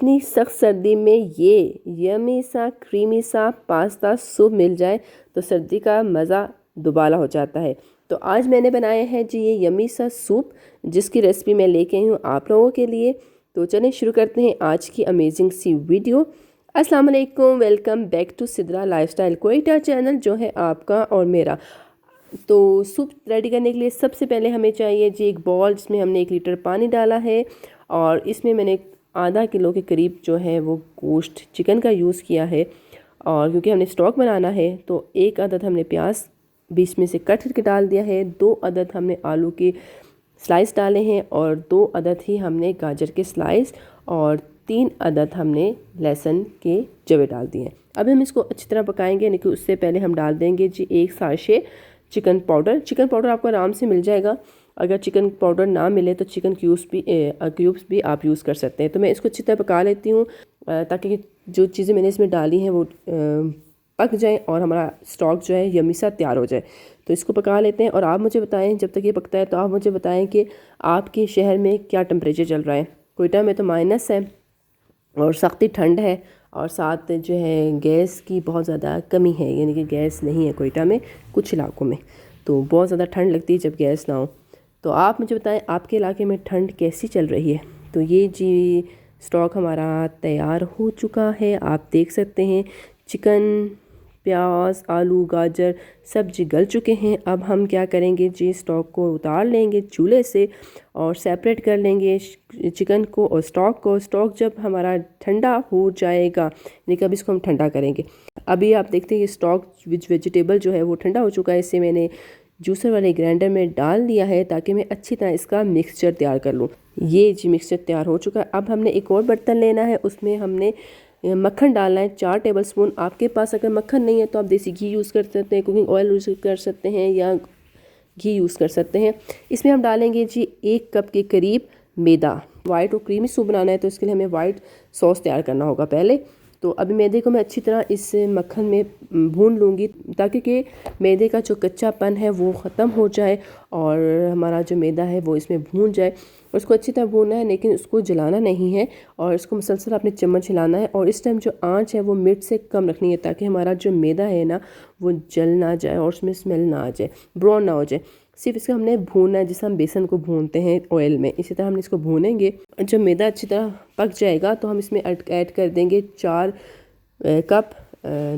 इतनी सख्त सर्दी में ये यमी सा क्रीमी सा पास्ता सूप मिल जाए तो सर्दी का मज़ा दुबाला हो जाता है। तो आज मैंने बनाया है जी ये यमी सा सूप, जिसकी रेसिपी मैं लेके आई हूँ आप लोगों के लिए। तो चलें शुरू करते हैं आज की अमेजिंग सी वीडियो। अस्सलाम वालेकुम, welcome back to Sidra lifestyle Quetta channel जो है आपका और मेरा। तो सूप रेडी करने के लिए सबसे पहले हमें चाहिए जी एक बॉल, जिसमें हमने 1 लीटर पानी डाला है और इसमें मैंने आधा किलो के करीब जो है वो गोश्त चिकन का यूज़ किया है। और क्योंकि हमने स्टॉक बनाना है तो 1 अदद हमने प्याज बीच में से कट करके डाल दिया है, 2 अदद हमने आलू के स्लाइस डाले हैं और 2 अदद ही हमने गाजर के स्लाइस और 3 अदद हमने लहसुन के जवे डाल दिए हैं। अब हम इसको अच्छी तरह पकाएंगे, लेकिन उससे पहले हम डाल देंगे जी 1 साशे चिकन पाउडर आपको आराम से मिल जाएगा। अगर चिकन पाउडर ना मिले तो चिकन क्यूब्स भी आप यूज़ कर सकते हैं। तो मैं इसको अच्छी तरह पका लेती हूँ ताकि जो चीज़ें मैंने इसमें डाली हैं वो पक जाएं और हमारा स्टॉक जो है यमी सा तैयार हो जाए। तो इसको पका लेते हैं और आप मुझे बताएं, जब तक ये पकता है तो आप मुझे बताएं कि आपके शहर में क्या टेम्परेचर चल रहा है। कोयटा में तो माइनस है और सख्ती ठंड है और साथ जो है गैस की बहुत ज़्यादा कमी है, यानी कि गैस नहीं है कोयटा में कुछ इलाकों में, तो बहुत ज़्यादा ठंड लगती है जब गैस ना हो। तो आप मुझे बताएं आपके इलाके में ठंड कैसी चल रही है। तो ये जी स्टॉक हमारा तैयार हो चुका है, आप देख सकते हैं चिकन, प्याज, आलू, गाजर सब जी गल चुके हैं। अब हम क्या करेंगे जी, स्टॉक को उतार लेंगे चूल्हे से और सेपरेट कर लेंगे चिकन को और स्टॉक को। स्टॉक जब हमारा ठंडा हो जाएगा, यानी कि अब इसको हम ठंडा करेंगे। अभी आप देखते हैं कि स्टॉक विच वेजिटेबल जो है वो ठंडा हो चुका है। इसे मैंने जूसर वाले ग्राइंडर में डाल दिया है ताकि मैं अच्छी तरह इसका मिक्सचर तैयार कर लूँ। ये जी मिक्सचर तैयार हो चुका है। अब हमने एक और बर्तन लेना है, उसमें हमने मक्खन डालना है 4 टेबलस्पून। आपके पास अगर मक्खन नहीं है तो आप देसी घी यूज़ कर सकते हैं, कुकिंग ऑयल यूज़ कर सकते हैं या घी यूज़ कर सकते हैं। इसमें हम डालेंगे जी 1 कप के करीब मैदा। वाइट और क्रीमी सूप बनाना है तो इसके लिए हमें वाइट सॉस तैयार करना होगा पहले। तो अभी मैदे को मैं अच्छी तरह इस मक्खन में भून लूँगी ताकि कि मैदे का जो कच्चापन है वो ख़त्म हो जाए और हमारा जो मैदा है वो इसमें भून जाए। और उसको अच्छी तरह भूनना है, लेकिन उसको जलाना नहीं है और इसको मुसलसल अपने चम्मच हिलाना है। और इस टाइम जो आंच है वो मिर्च से कम रखनी है ताकि हमारा जो मैदा है ना वो जल ना जाए और उसमें स्मेल ना आ जाए, ब्राउन ना हो जाए। सिर्फ इसको हमने भूनना है जैसे हम बेसन को भूनते हैं ऑयल में, इसी तरह हम इसको भूनेंगे। जब मैदा अच्छी तरह पक जाएगा तो हम इसमें ऐड कर देंगे 4 कप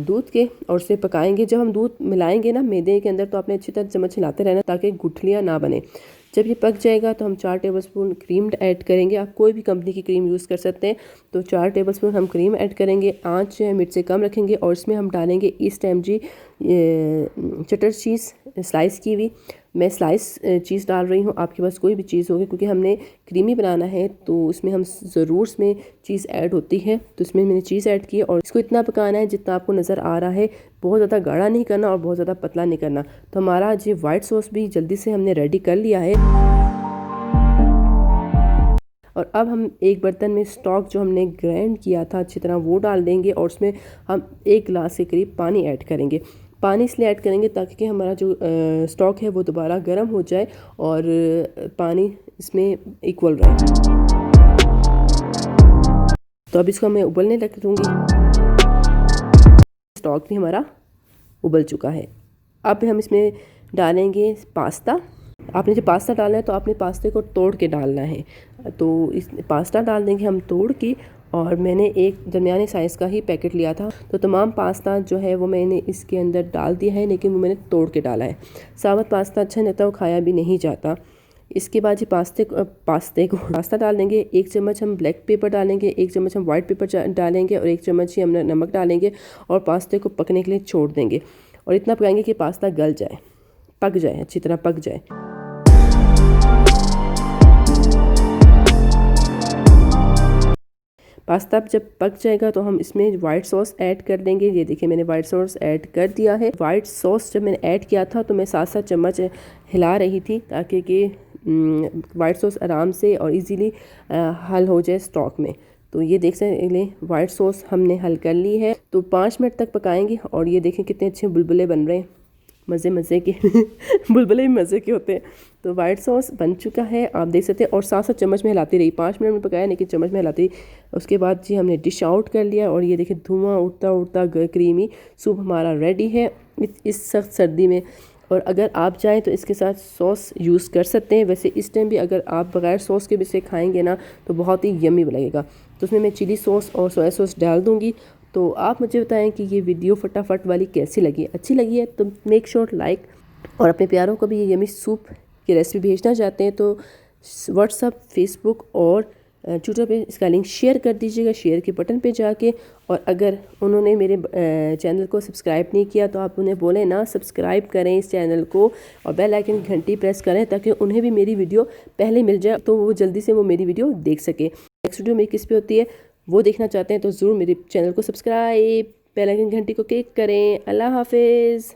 दूध के और उसे पकाएंगे। जब हम दूध मिलाएंगे ना मैदे के अंदर तो आपने अच्छी तरह चम्मच हिलाते रहना ताकि गुठलियाँ ना बने। जब ये पक जाएगा तो हम 4 टेबलस्पून क्रीम ऐड करेंगे। आप कोई भी कंपनी की क्रीम यूज़ कर सकते हैं। तो 4 टेबलस्पून हम क्रीम ऐड करेंगे। आँच मिर्च से कम रखेंगे और इसमें हम डालेंगे इस टाइम जी चटर चीज़ स्लाइस की हुई। मैं स्लाइस चीज़ डाल रही हूँ, आपके पास कोई भी चीज़ होगी, क्योंकि हमने क्रीमी बनाना है तो उसमें हम ज़रूर उसमें चीज़ ऐड होती है। तो इसमें मैंने चीज़ ऐड की और इसको इतना पकाना है जितना आपको नज़र आ रहा है। बहुत ज़्यादा गाढ़ा नहीं करना और बहुत ज़्यादा पतला नहीं करना। तो हमारा जी वाइट सॉस भी जल्दी से हमने रेडी कर लिया है। और अब हम एक बर्तन में स्टॉक जो हमने ग्राइंड किया था अच्छी तरह वो डाल देंगे और उसमें हम 1 गिलास के करीब पानी ऐड करेंगे। पानी इसलिए ऐड करेंगे ताकि कि हमारा जो स्टॉक है वो दोबारा गर्म हो जाए और पानी इसमें इक्वल रहे। तो अब इसको मैं उबलने रख दूँगी। स्टॉक भी हमारा उबल चुका है। अब हम इसमें डालेंगे पास्ता। आपने जो पास्ता डालना है तो आपने पास्ते को तोड़ के डालना है। तो इस पास्ता डाल देंगे हम तोड़ के, और मैंने एक दरमियाने साइज़ का ही पैकेट लिया था तो तमाम पास्ता जो है वो मैंने इसके अंदर डाल दिया है, लेकिन वो मैंने तोड़ के डाला है। साबुत पास्ता अच्छा नहीं रहता, वो खाया भी नहीं जाता। इसके बाद ये पास्ता डाल देंगे। 1 चम्मच हम ब्लैक पेपर डालेंगे, 1 चम्मच हम वाइट पेपर डालेंगे और 1 चम्मच ही हम नमक डालेंगे और पास्ते को पकने के लिए छोड़ देंगे। और इतना पकाएंगे कि पास्ता गल जाए, पक जाए, अच्छी तरह पक जाए। पास्ता जब पक जाएगा तो हम इसमें वाइट सॉस ऐड कर देंगे। ये देखिए मैंने वाइट सॉस ऐड कर दिया है। वाइट सॉस जब मैंने ऐड किया था तो मैं 7-7 चम्मच हिला रही थी ताकि कि वाइट सॉस आराम से और इजीली हल हो जाए स्टॉक में। तो ये देख सकते हैं वाइट सॉस हमने हल कर ली है। तो 5 मिनट तक पकाएंगे और ये देखें कितने अच्छे बुलबुले बन रहे हैं। मज़े मज़े के बुलबुले भी मज़े के होते हैं। तो वाइट सॉस बन चुका है, आप देख सकते हैं। और साथ साथ चम्मच में हिलाती रही, 5 मिनट में पकाया लेकिन चम्मच में हिलाती रही। उसके बाद जी हमने डिश आउट कर लिया और ये देखिए धुआं उड़ता उड़ता क्रीमी सूप हमारा रेडी है इस सख्त सर्दी में। और अगर आप चाहें तो इसके साथ सॉस यूज़ कर सकते हैं। वैसे इस टाइम भी अगर आप बगैर सॉस के भी इसे खाएंगे ना तो बहुत ही यम्मी लगेगा। तो उसमें मैं चिली सॉस और सोया सॉस डाल दूँगी। तो आप मुझे बताएं कि ये वीडियो फटाफट वाली कैसी लगी। अच्छी लगी है तो मेक श्योर लाइक, और अपने प्यारों को भी ये यम्मी सूप की रेसिपी भेजना चाहते हैं तो व्हाट्सअप, फेसबुक और ट्विटर पे इसका लिंक शेयर कर दीजिएगा, शेयर के बटन पे जाके। और अगर उन्होंने मेरे चैनल को सब्सक्राइब नहीं किया तो आप उन्हें बोलें ना सब्सक्राइब करें इस चैनल को और बेल आइकन की घंटी प्रेस करें ताकि उन्हें भी मेरी वीडियो पहले मिल जाए, तो वो जल्दी से वो मेरी वीडियो देख सके। नेक्स्ट वीडियो मेरी किस पे होती है वो देखना चाहते हैं तो ज़रूर मेरे चैनल को सब्सक्राइब, बेल आइकन घंटी को क्लिक करें। अल्लाह हाफिज़।